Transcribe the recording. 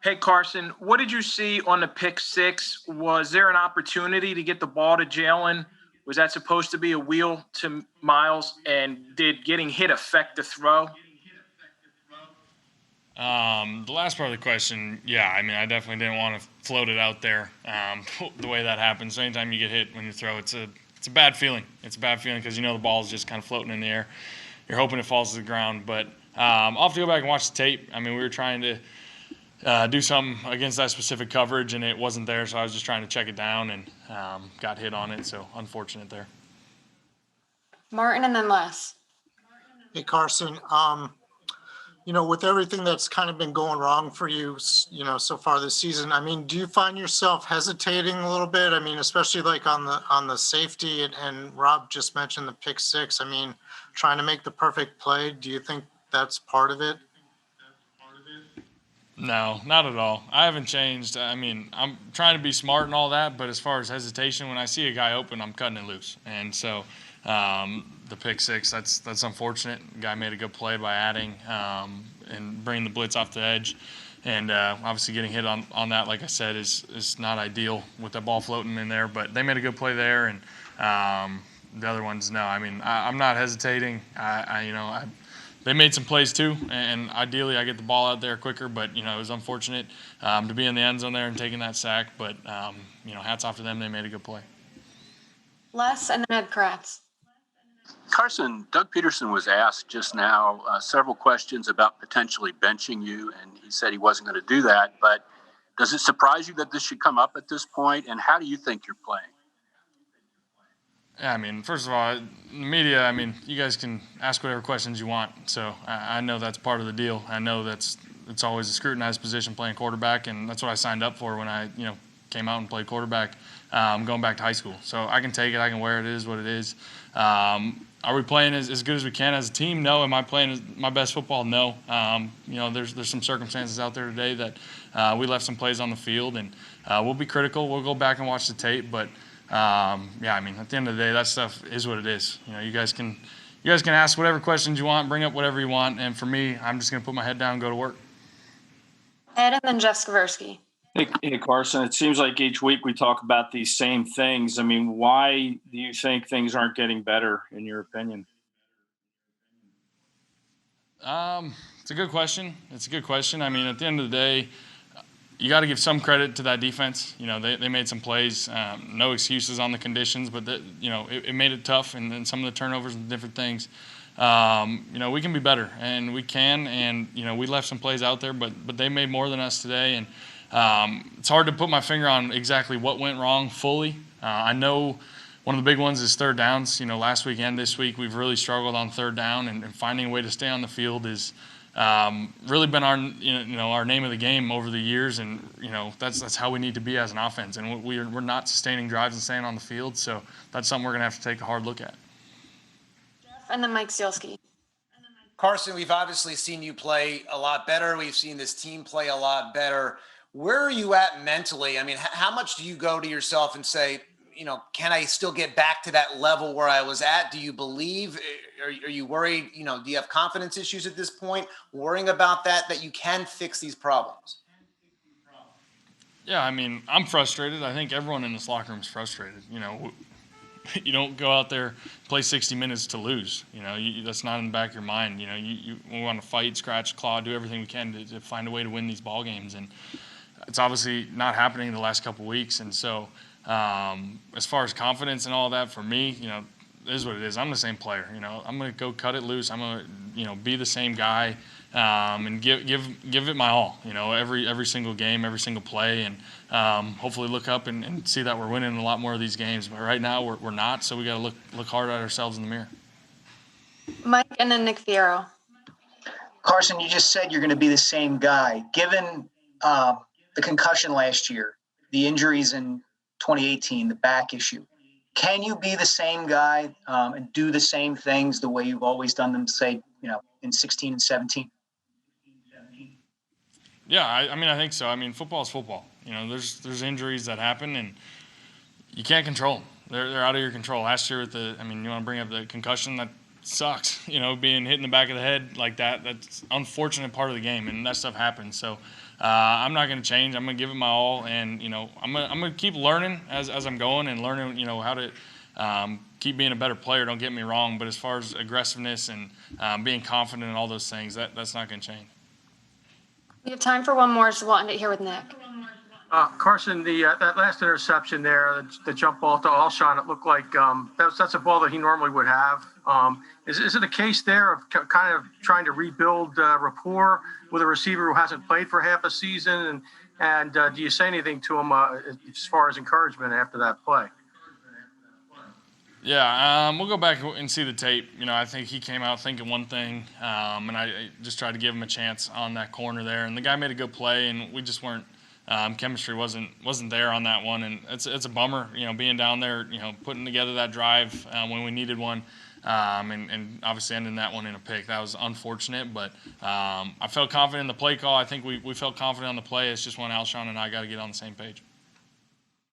Hey, Carson, what did you see on the pick six? Was there an opportunity to get the ball to Jalen? Was that supposed to be a wheel to Miles? And did getting hit affect the throw? The last part of the question, yeah, I mean, I definitely didn't want to float it out there the way that happens. So anytime you get hit when you throw, it's a bad feeling. It's a bad feeling because the ball is just kind of floating in the air. You're hoping it falls to the ground. But I'll have to go back and watch the tape. I mean, we were trying to do something against that specific coverage, and it wasn't there, so I was just trying to check it down and got hit on it. So unfortunate there. Martin and then Les. Hey, Carson. With everything that's kind of been going wrong for you, so far this season, I mean, do you find yourself hesitating a little bit? I mean, especially like on the safety, and Rob just mentioned the pick six. I mean, trying to make the perfect play. Do you think that's part of it? No, not at all. I haven't changed. I mean, I'm trying to be smart and all that, but as far as hesitation, when I see a guy open, I'm cutting it loose. And so the pick six, that's unfortunate. The guy made a good play by adding and bringing the blitz off the edge. And obviously getting hit on that, like I said, is not ideal with that ball floating in there. But they made a good play there. And the other ones, no. I mean, I'm not hesitating. They made some plays too, and ideally I get the ball out there quicker. But it was unfortunate to be in the end zone there and taking that sack. But hats off to them; they made a good play. Les and then Ed Kratz. Carson, Doug Peterson was asked just now several questions about potentially benching you, and he said he wasn't going to do that. But does it surprise you that this should come up at this point? And how do you think you're playing? Yeah, I mean, first of all, the media, I mean, you guys can ask whatever questions you want. So I know that's part of the deal. I know it's always a scrutinized position playing quarterback, and that's what I signed up for when I, came out and played quarterback going back to high school. So I can take it. I can wear it. It is what it is. Are we playing as good as we can as a team? No. Am I playing my best football? No. There's some circumstances out there today that we left some plays on the field, and we'll be critical. We'll go back and watch the tape, but I mean, at the end of the day, that stuff is what it is. You guys can ask whatever questions you want, bring up whatever you want, and for me, I'm just going to put my head down and go to work. Ed and then Jeff Skversky. Hey, Carson, it seems like each week we talk about these same things. I mean, why do you think things aren't getting better, in your opinion? It's a good question. I mean, at the end of the day, you got to give some credit to that defense. They made some plays. No excuses on the conditions, but it made it tough, and then some of the turnovers and different things. We can be better, and we can. And we left some plays out there, but they made more than us today. And it's hard to put my finger on exactly what went wrong fully. I know one of the big ones is third downs. Last week and this week we've really struggled on third down, and finding a way to stay on the field is really been our our name of the game over the years, and that's how we need to be as an offense. And we're not sustaining drives and staying on the field, so that's something we're gonna have to take a hard look at. And then Mike Stielski. Carson, we've obviously seen you play a lot better. We've seen this team play a lot better. Where are you at mentally? I mean, how much do you go to yourself and say, can I still get back to that level where I was at? Do you believe? Are you worried? Do you have confidence issues at this point? Worrying about that you can fix these problems? Yeah, I mean, I'm frustrated. I think everyone in this locker room is frustrated. You don't go out there, play 60 minutes to lose. That's not in the back of your mind. We want to fight, scratch, claw, do everything we can to find a way to win these ball games. And it's obviously not happening the last couple of weeks. And so as far as confidence and all that, for me, it is what it is. I'm the same player. I'm going to go cut it loose. I'm going to, be the same guy and give it my all. Every single game, every single play, and hopefully look up and see that we're winning a lot more of these games. But right now we're not, so we got to look hard at ourselves in the mirror. Mike and then Nick Fierro. Carson, you just said you're going to be the same guy. Given the concussion last year, the injuries in 2018, the back issue, can you be the same guy and do the same things the way you've always done them, say, in 16 and 17? Yeah, I mean, I think so. I mean, football is football. There's injuries that happen, and you can't control them. They're out of your control. Last year with you want to bring up the concussion, that sucks. Being hit in the back of the head like that, that's an unfortunate part of the game, and that stuff happens. So I'm not going to change. I'm going to give it my all, and I'm going to keep learning as I'm going and learning how to keep being a better player. Don't get me wrong, but as far as aggressiveness and being confident and all those things, that's not going to change. We have time for one more, so we'll end it here with Nick. Carson, that last interception there, the jump ball to Alshon, it looked like that's a ball that he normally would have. Is it a case there of kind of trying to rebuild rapport with a receiver who hasn't played for half a season? And do you say anything to him as far as encouragement after that play? Yeah, we'll go back and see the tape. I think he came out thinking one thing, and I just tried to give him a chance on that corner there. And the guy made a good play, and we just weren't chemistry wasn't there on that one. And it's a bummer, being down there, putting together that drive when we needed one, and obviously ending that one in a pick. That was unfortunate, but I felt confident in the play call. I think we felt confident on the play. It's just when Alshon and I got to get on the same page.